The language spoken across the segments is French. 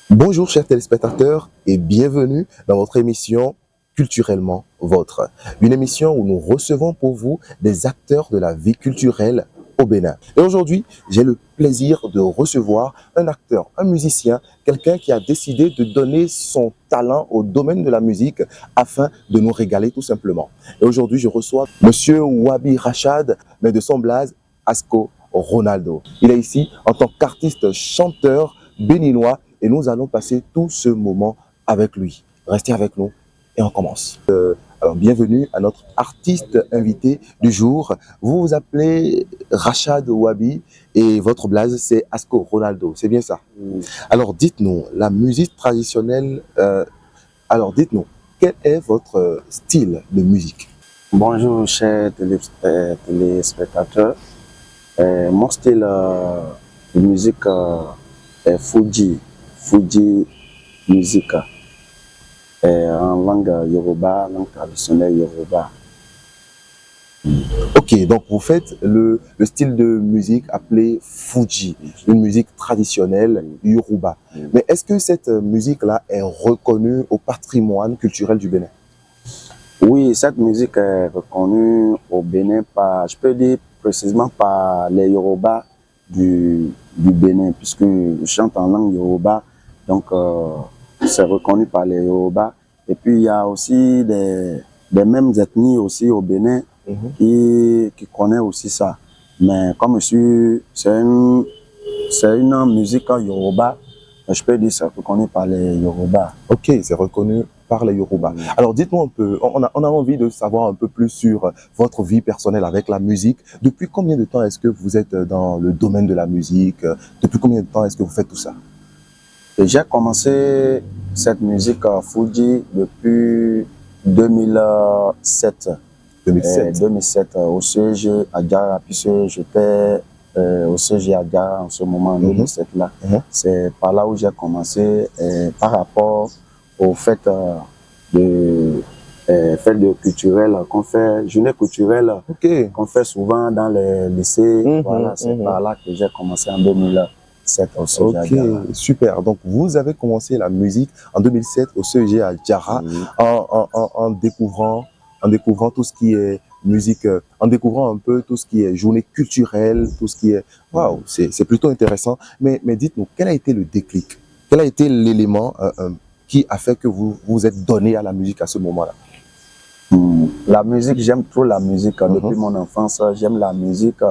Bonjour chers téléspectateurs et bienvenue dans votre émission Culturellement Vôtre. Une émission où nous recevons pour vous des acteurs de la vie culturelle au Bénin. Et aujourd'hui, j'ai le plaisir de recevoir un acteur, un musicien, quelqu'un qui a décidé de donner son talent au domaine de la musique afin de nous régaler tout simplement. Et aujourd'hui, je reçois Monsieur Wabi Rachad, mais de son blaze, Asco Ronaldo. Il est ici en tant qu'artiste chanteur béninois et nous allons passer tout ce moment avec lui. Restez avec nous et on commence. Alors, bienvenue à notre artiste invité du jour. Vous vous appelez Rachad Wabi et votre blaze, c'est Asco Ronaldo. C'est bien ça? Alors, dites-nous, la musique traditionnelle, dites-nous, quel est votre style de musique? Bonjour chers téléspectateurs. Mon style de musique est Fuji musique en langue Yoruba, langue traditionnelle Yoruba. Ok, donc vous faites le style de musique appelé Fuji, une musique traditionnelle Yoruba. Mais est-ce que cette musique-là est reconnue au patrimoine culturel du Bénin? Oui, cette musique est reconnue au Bénin par, je peux dire précisément par les Yoruba du Bénin, puisque je chante en langue Yoruba, donc c'est reconnu par les Yoruba. Et puis il y a aussi des mêmes ethnies aussi au Bénin qui connaissent aussi ça. Mais comme c'est une musique Yoruba, je peux dire que c'est reconnu par les Yoruba. Ok, c'est reconnu par les Yoruba. Alors dites-nous un peu, on a envie de savoir un peu plus sur votre vie personnelle avec la musique. Depuis combien de temps est-ce que vous êtes dans le domaine de la musique? Depuis combien de temps est-ce que vous faites tout ça? J'ai commencé cette musique Fuji depuis 2007. 2007 au CEG à Diarra, puisque j'étais au CEG à Diarra en ce moment, en 2007 là. C'est par là où j'ai commencé par rapport au fait de culturel qu'on fait, journée culturelle qu'on fait souvent dans les lycées. Voilà, c'est par là que j'ai commencé en 2007 au CEG à Diarra. Super. Donc, vous avez commencé la musique en 2007 au CEG à Diarra en découvrant tout ce qui est musique, en découvrant un peu tout ce qui est journée culturelle, tout ce qui est... Waouh, c'est plutôt intéressant. Mais dites-nous, quel a été le déclic? Quel a été l'élément qui a fait que vous vous êtes donné à la musique à ce moment-là? La musique, j'aime trop la musique. Depuis mon enfance, j'aime la musique.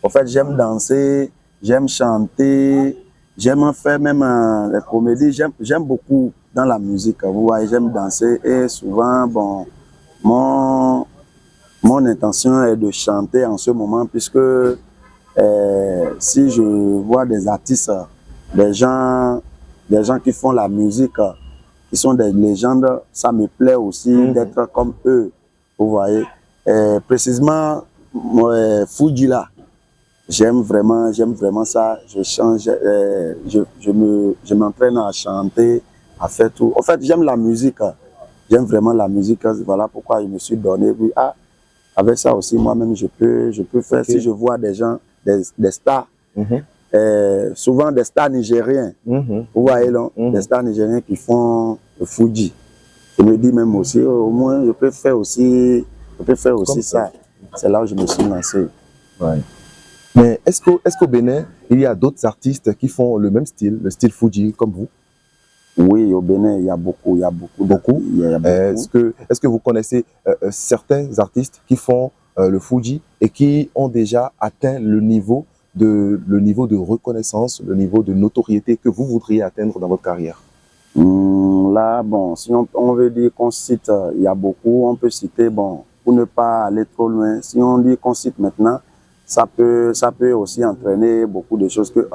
En fait, j'aime danser, j'aime chanter, j'aime faire même la comédie. J'aime beaucoup dans la musique. Vous voyez, j'aime danser et souvent, bon, mon intention est de chanter en ce moment puisque si je vois des artistes, des gens qui font la musique, qui sont des légendes, ça me plaît aussi d'être comme eux, vous voyez. Précisément, Fuji là, j'aime vraiment ça. Je change, je m'entraîne à chanter, à faire tout. En fait, j'aime la musique, j'aime vraiment la musique. Voilà pourquoi je me suis donné. Puis, avec ça aussi, moi-même, je peux faire. Si je vois des gens, des stars. Souvent des stars nigériens, vous voyez, des stars nigériens qui font le Fuji. Je me dis même aussi, au moins, je peux faire aussi ça. C'est là où je me suis lancé. Ouais. Mais est-ce qu'au Bénin, il y a d'autres artistes qui font le même style, le style Fuji, comme vous? Oui, au Bénin, il y a beaucoup. Beaucoup. Est-ce que vous connaissez certains artistes qui font le Fuji et qui ont déjà atteint le niveau de reconnaissance, le niveau de notoriété que vous voudriez atteindre dans votre carrière? Là, bon, si on veut dire qu'on cite, il y a beaucoup, on peut citer, bon, pour ne pas aller trop loin, si on dit qu'on cite maintenant, ça peut aussi entraîner beaucoup de choses que,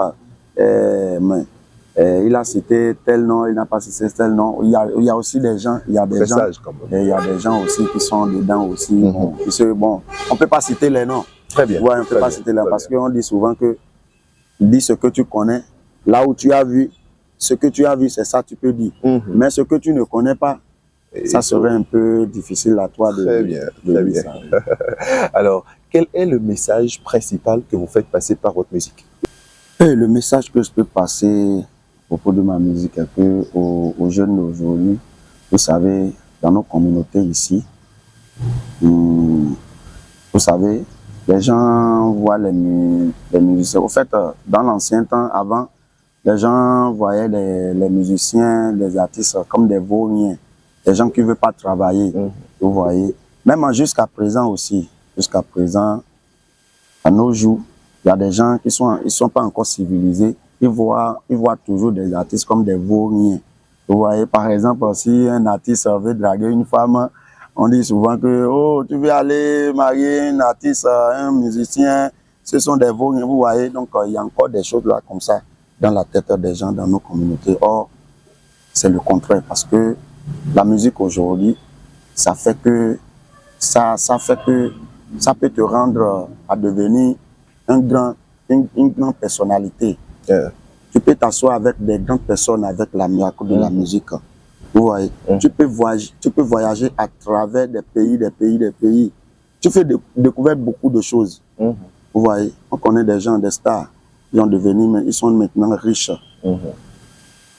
il a cité tel nom, il n'a pas cité tel nom. Il y a aussi des gens, il y a des gens aussi qui sont dedans aussi. Bon, on peut pas citer les noms. Très bien. Ouais, on peut pas citer les noms parce qu'on dit souvent que dis ce que tu connais, là où tu as vu, ce que tu as vu, c'est ça tu peux dire. Mais ce que tu ne connais pas, ça serait un peu difficile à toi de dire. Très bien. Alors, quel est le message principal que vous faites passer par votre musique? Et le message que je peux passer propos de ma musique est que aux jeunes d'aujourd'hui, vous savez, dans nos communautés ici, vous savez, les gens voient les musiciens. Au fait, dans l'ancien temps, avant, les gens voyaient les musiciens, les artistes comme des vauriens, des gens qui ne veulent pas travailler, vous voyez. Même jusqu'à présent aussi, jusqu'à présent, à nos jours, il y a des gens qui sont pas encore civilisés, ils voient toujours des artistes comme des vauriens. Vous voyez, par exemple, si un artiste veut draguer une femme, on dit souvent que oh, tu veux aller marier un artiste, un musicien, ce sont des vauriens, vous voyez. Donc, il y a encore des choses là comme ça dans la tête des gens dans nos communautés. Or, c'est le contraire parce que la musique aujourd'hui, ça peut te rendre à devenir une grande personnalité. Tu peux t'asseoir avec des grandes personnes avec à cause de la musique. Vous voyez, tu peux voyager à travers des pays. Tu fais découvrir beaucoup de choses. Vous voyez, on connaît des gens, des stars, ils sont maintenant riches.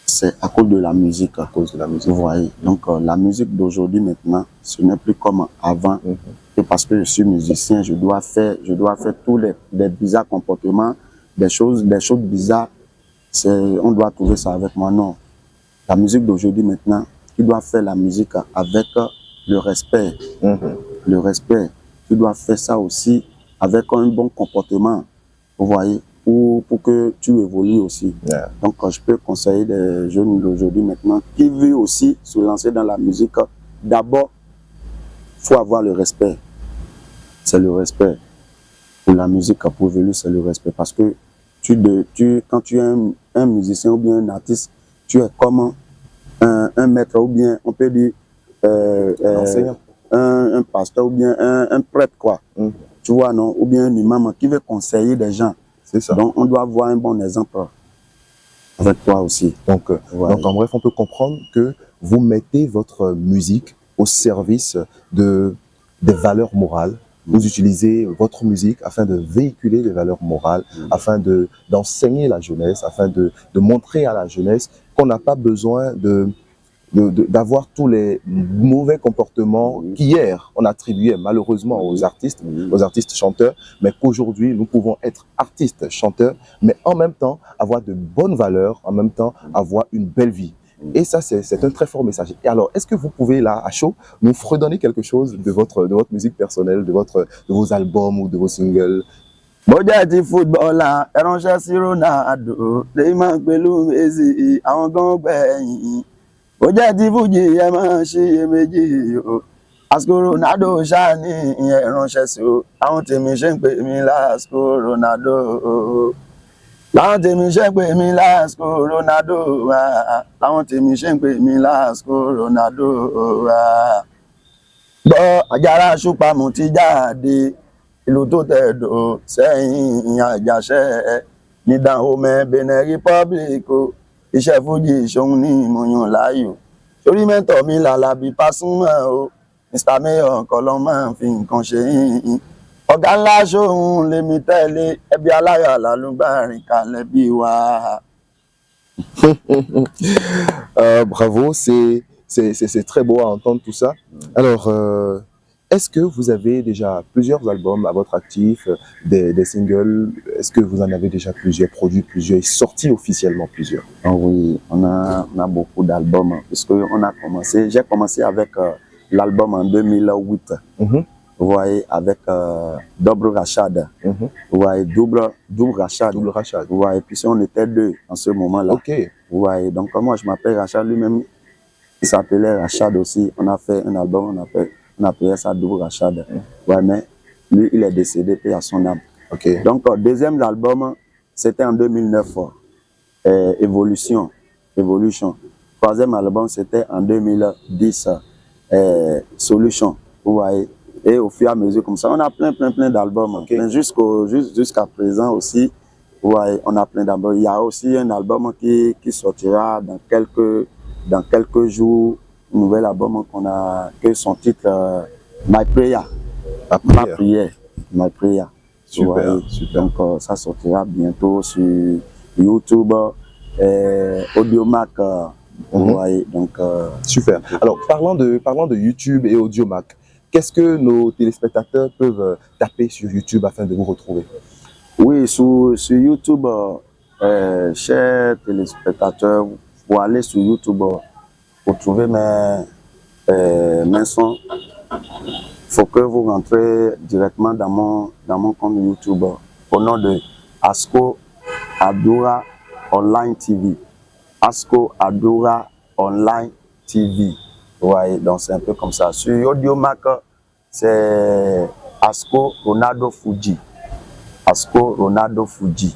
C'est à cause de la musique. À cause de la musique. Vous voyez, donc la musique d'aujourd'hui maintenant, ce n'est plus comme avant. Et parce que je suis musicien, je dois faire tous les bizarres comportements, des choses bizarres. On doit trouver ça avec moi. Non. La musique d'aujourd'hui maintenant, tu dois faire la musique avec le respect. Le respect. Tu dois faire ça aussi avec un bon comportement. Vous voyez, pour que tu évolues aussi. Donc, je peux conseiller des jeunes d'aujourd'hui maintenant qui veulent aussi se lancer dans la musique. D'abord, il faut avoir le respect. C'est le respect. Pour la musique, pour évoluer, c'est le respect. Parce que quand tu es un musicien ou bien un artiste, tu es comme un maître ou bien, on peut dire, un pasteur ou bien un prêtre, quoi. Tu vois, non? Ou bien un imam qui veut conseiller des gens. C'est ça. Donc, on doit avoir un bon exemple avec toi aussi. Donc, en bref, on peut comprendre que vous mettez votre musique au service des valeurs morales. Vous utilisez votre musique afin de véhiculer les valeurs morales, afin d'enseigner la jeunesse, afin de montrer à la jeunesse qu'on n'a pas besoin d'avoir tous les mauvais comportements qu'hier on attribuait malheureusement aux artistes chanteurs, mais qu'aujourd'hui nous pouvons être artistes chanteurs, mais en même temps avoir de bonnes valeurs, en même temps avoir une belle vie. Et ça, c'est un très fort message. Et alors, est-ce que vous pouvez, là, à chaud, nous redonner quelque chose de votre musique personnelle, de vos albums ou de vos singles? Bojati football là, ẹranṣẹ́ sí Ronaldo, Neymar pẹ̀lú Messi, àwọn gan gbẹ̀yìn. Bojati Fuji ẹ máa ṣiyèméjì o, àsìkò Ronaldo ṣáà ní ẹranṣẹ́ sí o, àwọn tèmi ṣe ń pè mí lásìkò Ronaldo o. Láwọn tèmi ṣe ń pè mí lásìkò Ronaldo wa, láwọn tèmi ṣe ń pè mí lásìkò Ronaldo wa. Gbọ́ Àjàrà Ṣùpàmù ti jáde, ìlú tó tẹ̀dọ̀ sẹ́yìn Àjàṣẹ́ ní Dahomey Benin Republic o, iṣẹ́ fújì ṣòun ní ìmọ̀yàn láàyò. Torí mẹ́tọ̀ mi l'Àlàbí Pasuma o, Mr. Mayor kọ́lọ́ máa ń fi nǹkan ṣe yín. Ọ̀gá ńlá ṣòun lèmi tẹ̀lé, ẹbí aláyọ̀ lálùbárin kalẹ̀ bí wa. Bravo, c'est très beau à entendre tout ça. Alors, est-ce que vous avez déjà plusieurs albums à votre actif, des singles? Est-ce que vous en avez déjà plusieurs, produits plusieurs, et sortis officiellement plusieurs? Ah oui, on a beaucoup d'albums, puisque j'ai commencé avec l'album en 2008. Vous voyez, avec Double Rachad. Vous voyez, double Rachad. Double Rachad. Vous voyez, puis on était deux en ce moment-là. Ok. Vous voyez, donc moi je m'appelle Rachad lui-même. Il s'appelait Rachad aussi. On a fait un album, on appelait ça Double Rachad. Ouais, mais lui, il est décédé, puis à son âme. Ok. Donc, deuxième album, c'était en 2009. Evolution. Troisième album, c'était en 2010. Solution. Vous voyez. Et au fur et à mesure, comme ça, on a plein d'albums. Okay. Jusqu'à présent aussi, vous voyez, on a plein d'albums. Il y a aussi un album qui sortira dans quelques jours. Un nouvel album que son titre, My Prayer. My Prayer. Super, super. Donc, ça sortira bientôt sur YouTube Audiomack, vous voyez, donc... Super. Alors, parlant de YouTube et Audiomack, qu'est-ce que nos téléspectateurs peuvent taper sur YouTube afin de vous retrouver? Oui, sur YouTube, chers téléspectateurs, pour aller sur YouTube, pour trouver mes sons, il faut que vous rentrez directement dans mon compte YouTube au nom de Asko Adoura Online TV. Asko Adoura Online TV. Ouais, donc c'est un peu comme ça. Sur Audiomack, c'est Asko Ronaldo Fuji. Asko Ronaldo Fuji.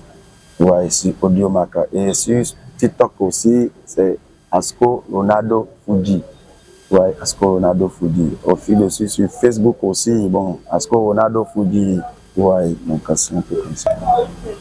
Ouais, sur Audiomack. Et sur TikTok aussi, c'est Asko Ronaldo Fuji. Ouais, Asko Ronaldo Fuji. Au fil dessus, sur Facebook aussi, bon, Asko Ronaldo Fuji. Ouais, donc c'est un peu comme ça.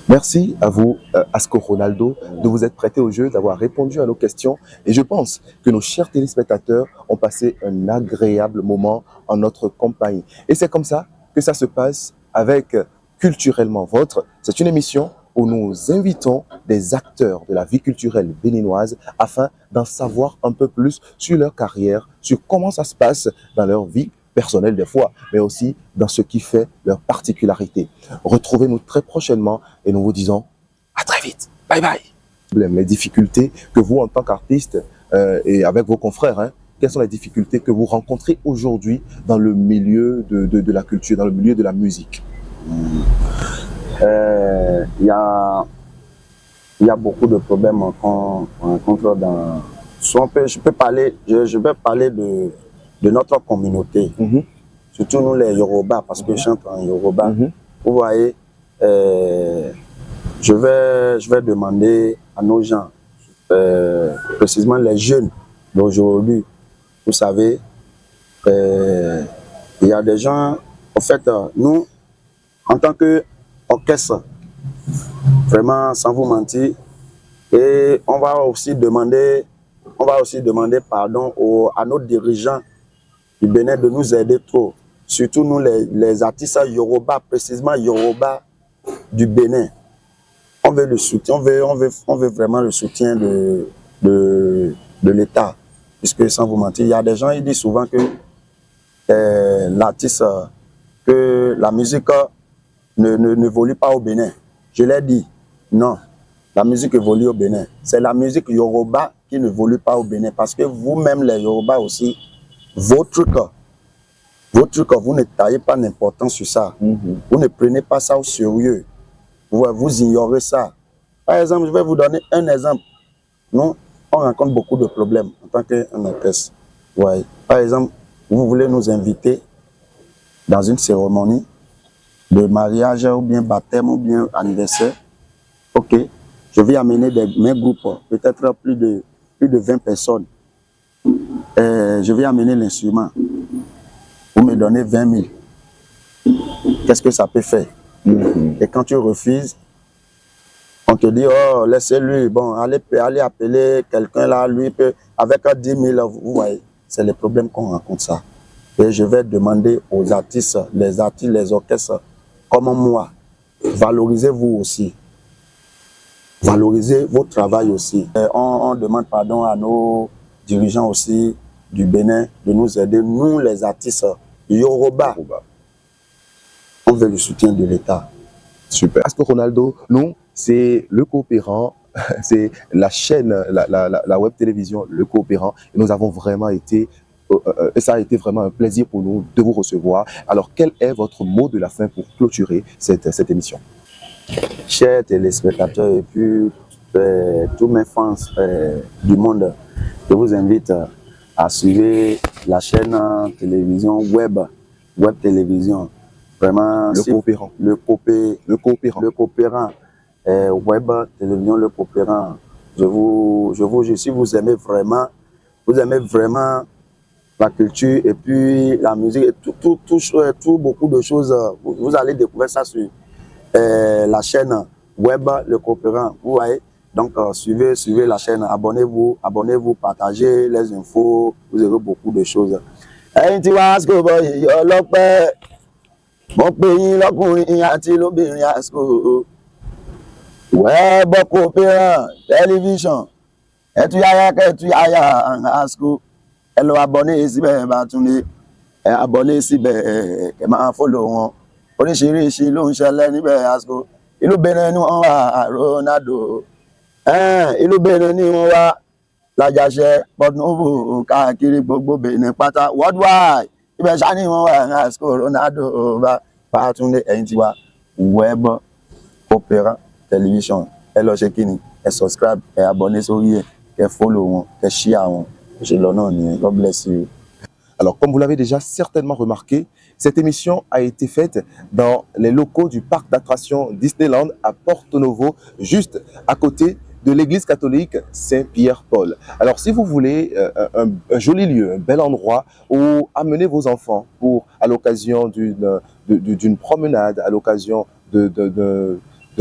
Merci à vous, Asko Ronaldo, de vous être prêté au jeu, d'avoir répondu à nos questions. Et je pense que nos chers téléspectateurs ont passé un agréable moment en notre compagnie. Et c'est comme ça que ça se passe avec Culturellement Votre. C'est une émission où nous invitons des acteurs de la vie culturelle béninoise afin d'en savoir un peu plus sur leur carrière, sur comment ça se passe dans leur vie personnelle des fois, mais aussi dans ce qui fait leur particularité. Retrouvez-nous très prochainement et nous vous disons à très vite. Bye bye. Les difficultés que vous, en tant qu'artiste et avec vos confrères, quelles sont les difficultés que vous rencontrez aujourd'hui dans le milieu de la culture, dans le milieu de la musique? Il y a beaucoup de problèmes qu'on rencontre dans... Je peux parler de notre communauté, surtout nous les Yoruba, parce que je chante en Yoruba. Vous voyez, je vais demander à nos gens, précisément les jeunes d'aujourd'hui, vous savez, il y a des gens, en fait, nous, en tant qu'orchestre, vraiment sans vous mentir, et on va aussi demander pardon à nos dirigeants du Bénin de nous aider trop, surtout nous les artistes Yoruba, précisément Yoruba du Bénin. On veut le soutien, on veut vraiment le soutien de l'État, puisque sans vous mentir, il y a des gens qui disent souvent que l'artiste, que la musique ne évolue pas au Bénin. Je l'ai dit, non, la musique évolue au Bénin. C'est la musique Yoruba qui ne évolue pas au Bénin, parce que vous-même les Yoruba aussi, vos trucs, vous ne taillez pas d'importance sur ça. Vous ne prenez pas ça au sérieux. Vous ignorez ça. Par exemple, je vais vous donner un exemple. Nous, on rencontre beaucoup de problèmes en tant qu'un orchestre. Ouais. Par exemple, vous voulez nous inviter dans une cérémonie de mariage ou bien baptême ou bien anniversaire. Ok, je vais amener mes groupes, peut-être plus de 20 personnes. Je vais amener l'instrument. Vous me donnez 20 000. Qu'est-ce que ça peut faire? Et quand tu refuses, on te dit, oh, laissez-lui, bon, allez appeler quelqu'un là, lui, peut, avec 10 000, vous voyez, c'est les problèmes qu'on rencontre ça. Et je vais demander aux artistes, les orchestres, comme moi, valorisez-vous aussi. Valorisez votre travail aussi. On demande pardon à nos dirigeants aussi du Bénin de nous aider, nous les artistes Yoruba. On veut le soutien de l'État. Super. Asko Ronaldo, nous, c'est Le Coopérant, c'est la chaîne, la web télévision Le Coopérant. Et nous avons vraiment été, ça a été vraiment un plaisir pour nous de vous recevoir. Alors, quel est votre mot de la fin pour clôturer cette émission? Chers téléspectateurs et puis tous mes fans du monde, je vous invite à suivre la chaîne télévision web télévision. Vraiment, Le Coopérant. Le Coopérant. Web télévision Le Coopérant. Si vous aimez vraiment la culture et puis la musique, et tout beaucoup de choses, vous allez découvrir ça sur la chaîne web Le Coopérant. Vous voyez, donc suivez la chaîne, abonnez-vous, partagez les infos, vous aurez beaucoup de choses. Mon pays, l'ọkùnrin àti l'obìnrin Asko. Ouais, bon coopérant, télévision. Et tu yaya, en asco. Elle va abonner ici, ben, Batunde. Abonné síbẹ̀ kẹ́ máa follow wọn. Oríṣiríṣi ló ń ṣẹlẹ̀ níbẹ̀ àsìkò. Ìlú Benin ni wọ́n wà Ronaldo. Ìlú Benin ni wọ́n wà Lajàṣẹ, Port Novo, káàkiri gbogbo Benin pátá worldwide. Ibẹ̀ ṣá ni wọ́n wà àsìkò Ronaldo bá Batunde ẹ̀yìn tiwa. Web Opera Television. Ẹ lọ ṣe kí ni? Ẹ subscribe, ẹ abonné sórí ẹ̀, kẹ́ follow wọn, kẹ́ share wọn. Ṣé lọ náà nìyẹn? God bless you. Alors, comme vous l'avez déjà certainement remarqué, cette émission a été faite dans les locaux du parc d'attractions Disneyland à Porto Novo, juste à côté de l'église catholique Saint-Pierre-Paul. Alors, si vous voulez un joli lieu, un bel endroit où amener vos enfants à l'occasion d'une promenade, à l'occasion de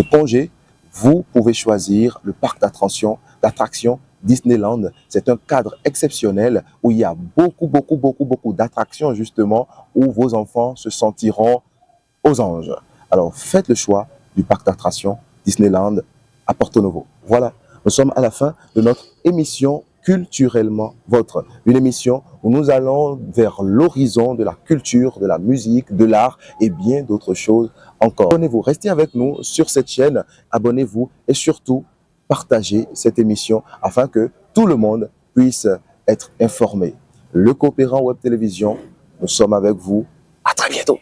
congés, vous pouvez choisir le parc d'attractions Disneyland. C'est un cadre exceptionnel où il y a beaucoup d'attractions justement où vos enfants se sentiront aux anges. Alors faites le choix du parc d'attractions Disneyland à Porto Novo. Voilà, nous sommes à la fin de notre émission Culturellement Votre. Une émission où nous allons vers l'horizon de la culture, de la musique, de l'art et bien d'autres choses encore. Abonnez-vous, restez avec nous sur cette chaîne, abonnez-vous et surtout partagez cette émission afin que tout le monde puisse être informé. Le Coopérant Web Télévision, nous sommes avec vous. À très bientôt.